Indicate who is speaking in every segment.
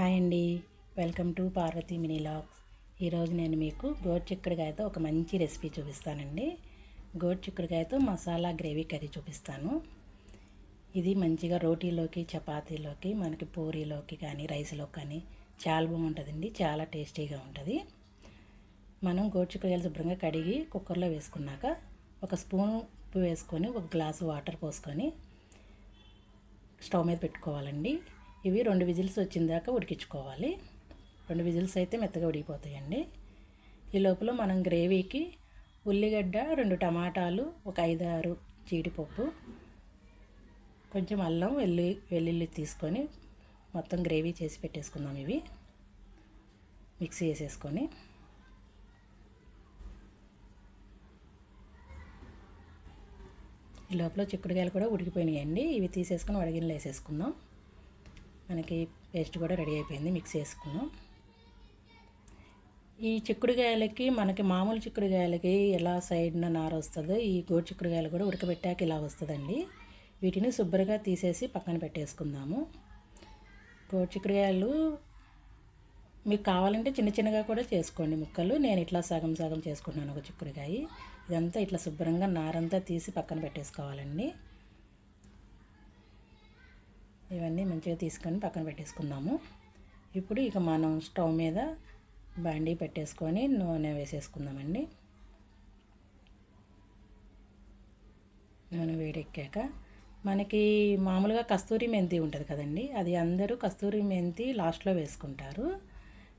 Speaker 1: Hi అండి, welcome to Parvati mini vlogs. ఈరోజు నేను మీకు గోరు చిక్కుడుకాయతో ఒక మంచి రెసిపీ చూపిస్తానండి. గోరు చిక్కుడుకాయతో మసాలా గ్రేవీ కర్రీ చూపిస్తాను. ఇది మంచిగా రోటీలోకి, చపాతీలోకి, మనకి పూరీలోకి కానీ రైస్లోకి కానీ చాలా బాగుంటుందండి. చాలా టేస్టీగా ఉంటుంది. మనం గోరు చిక్కుడుకాయలు శుభ్రంగా కడిగి కుక్కర్లో వేసుకున్నాక ఒక స్పూన్ ఉప్పు వేసుకొని ఒక గ్లాసు వాటర్ పోసుకొని స్టవ్ మీద పెట్టుకోవాలండి. ఇవి 2 విజిల్స్ వచ్చిన దాకా ఉడికించుకోవాలి. 2 విజిల్స్ అయితే మెత్తగా ఉడికిపోతాయండి. ఈ లోపల మనం గ్రేవీకి ఉల్లిగడ్డ, 2 టమాటాలు, ఒక 5-6 జీడిపప్పు, కొంచెం అల్లం, వెల్లుల్లి తీసుకొని మొత్తం గ్రేవీ చేసి పెట్టేసుకుందాం. ఇవి మిక్సీ వేసేసుకొని ఈ లోపల చిక్కుడుకాయలు కూడా ఉడికిపోయినాయండి. ఇవి తీసేసుకొని వడగిన్నెలో వేసేసుకుందాం. మనకి పేస్ట్ కూడా రెడీ అయిపోయింది. మిక్స్ చేసుకున్నాం. ఈ చిక్కుడుకాయలకి మనకి మామూలు చిక్కుడుకాయలకి ఎలా సైడ్న నార వస్తుందో ఈ గోరు చిక్కుడుకాయలు కూడా ఉడకబెట్టాక ఇలా వస్తుందండి. వీటిని శుభ్రంగా తీసేసి పక్కన పెట్టేసుకుందాము. గోరు చిక్కుడుకాయలు మీకు కావాలంటే చిన్న చిన్నగా కూడా చేసుకోండి ముక్కలు. నేను ఇట్లా సగం సగం చేసుకున్నాను ఒక చిక్కుడుకాయ. ఇదంతా ఇట్లా శుభ్రంగా నారంతా తీసి పక్కన పెట్టేసుకోవాలండి. ఇవన్నీ మంచిగా తీసుకొని పక్కన పెట్టేసుకుందాము. ఇప్పుడు ఇక మనం స్టవ్ మీద బాండీ పెట్టేసుకొని నూనె వేసేసుకుందామండి. నూనె వేడెక్కాక మనకి మామూలుగా కస్తూరి మెంతి ఉంటుంది కదండి, అది అందరూ కస్తూరి మెంతి లాస్ట్లో వేసుకుంటారు.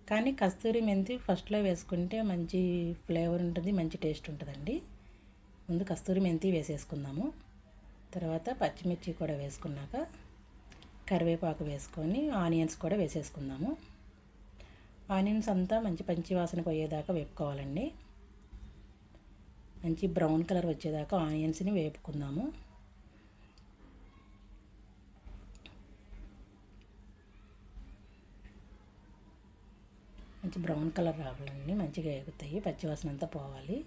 Speaker 1: కానీ కస్తూరి మెంతి ఫస్ట్లో వేసుకుంటే మంచి ఫ్లేవర్ ఉంటుంది, మంచి టేస్ట్ ఉంటుందండి. ముందు కస్తూరి మెంతి వేసేసుకుందాము. తర్వాత పచ్చిమిర్చి కూడా వేసుకున్నాక కరివేపాకు వేసుకొని ఆనియన్స్ కూడా వేసేసుకుందాము. ఆనియన్స్ అంతా మంచి పంచి వాసన పోయేదాకా వేపుకోవాలండి. మంచి బ్రౌన్ కలర్ వచ్చేదాకా ఆనియన్స్ని వేపుకుందాము. మంచి బ్రౌన్ కలర్ రావాలండి. మంచిగా వేగుతాయి, పచ్చివాసన అంతా పోవాలి.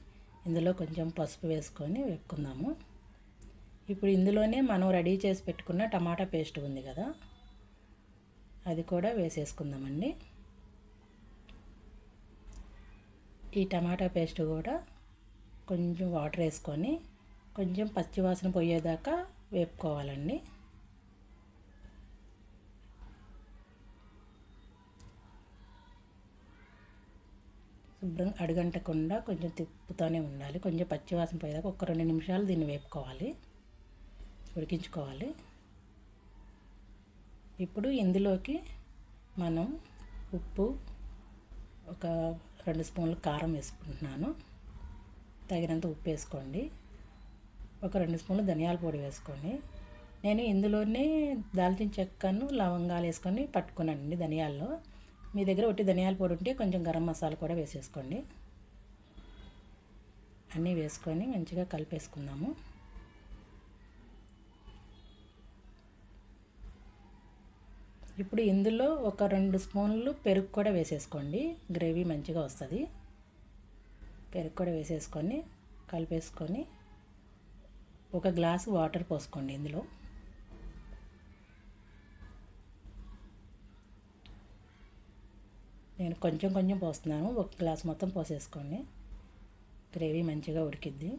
Speaker 1: ఇందులో కొంచెం పసుపు వేసుకొని వేపుకుందాము. ఇప్పుడు ఇందులోనే మనం రెడీ చేసి పెట్టుకున్న టమాటా పేస్ట్ ఉంది కదా, అది కూడా వేసేసుకుందామండి. ఈ టమాటా పేస్ట్ కూడా కొంచెం వాటర్ వేసుకొని కొంచెం పచ్చివాసన పోయేదాకా వేపుకోవాలండి. శుభ్రంగా అడుగంటకుండా కొంచెం తిప్పుతూనే ఉండాలి. కొంచెం పచ్చివాసన పోయేదాకా ఒక 2 నిమిషాలు దీన్ని వేపుకోవాలి, ఉడికించుకోవాలి. ఇప్పుడు ఇందులోకి మనం ఉప్పు, ఒక 2 స్పూన్లు కారం వేసుకుంటున్నాను. తగినంత ఉప్పు వేసుకోండి. ఒక 2 స్పూన్లు ధనియాల పొడి వేసుకోండి. నేను ఇందులోనే దాల్చిన చెక్కను, లవంగాలు వేసుకొని పట్టుకున్నానండి ధనియాల్లో. మీ దగ్గర ఒట్టి ధనియాల పొడి ఉంటే కొంచెం గరం మసాలా కూడా వేసేసుకోండి. అన్నీ వేసుకొని మంచిగా కలిపేసుకుందాము. ఇప్పుడు ఇందులో ఒక 2 స్పూన్లు పెరుగు కూడా వేసేసుకోండి. గ్రేవీ మంచిగా వస్తుంది. పెరుగు కూడా వేసేసుకొని కలిపేసుకొని ఒక గ్లాసు వాటర్ పోసుకోండి. ఇందులో నేను కొంచెం కొంచెం పోస్తున్నాను. ఒక గ్లాస్ మొత్తం పోసేసుకోండి. గ్రేవీ మంచిగా ఉడికిద్ది.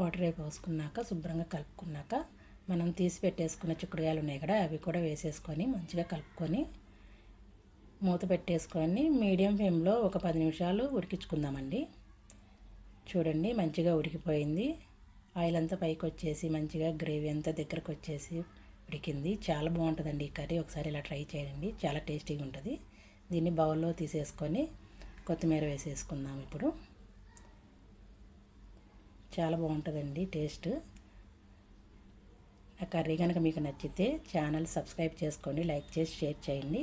Speaker 1: వాటర్ పోసుకున్నాక శుభ్రంగా కలుపుకున్నాక మనం తీసి పెట్టేసుకున్న చిక్కుడుకాయలు ఉన్నాయి కదా, అవి కూడా వేసేసుకొని మంచిగా కలుపుకొని మూత పెట్టేసుకొని మీడియం ఫ్లేమ్లో ఒక 10 నిమిషాలు ఉడికించుకుందామండి. చూడండి మంచిగా ఉడికిపోయింది. ఆయిల్ అంతా పైకి వచ్చేసి మంచిగా గ్రేవీ అంతా దగ్గరకు వచ్చేసి ఉడికింది. చాలా బాగుంటుందండి ఈ కర్రీ. ఒకసారి ఇలా ట్రై చేయండి, చాలా టేస్టీగా ఉంటుంది. దీన్ని బౌల్లో తీసేసుకొని కొత్తిమీర వేసేసుకుందాం. ఇప్పుడు చాలా బాగుంటుందండి టేస్ట్. ఆ కర్రీ కనుక మీకు నచ్చితే ఛానల్ సబ్స్క్రైబ్ చేసుకోండి, లైక్ చేసి షేర్ చేయండి.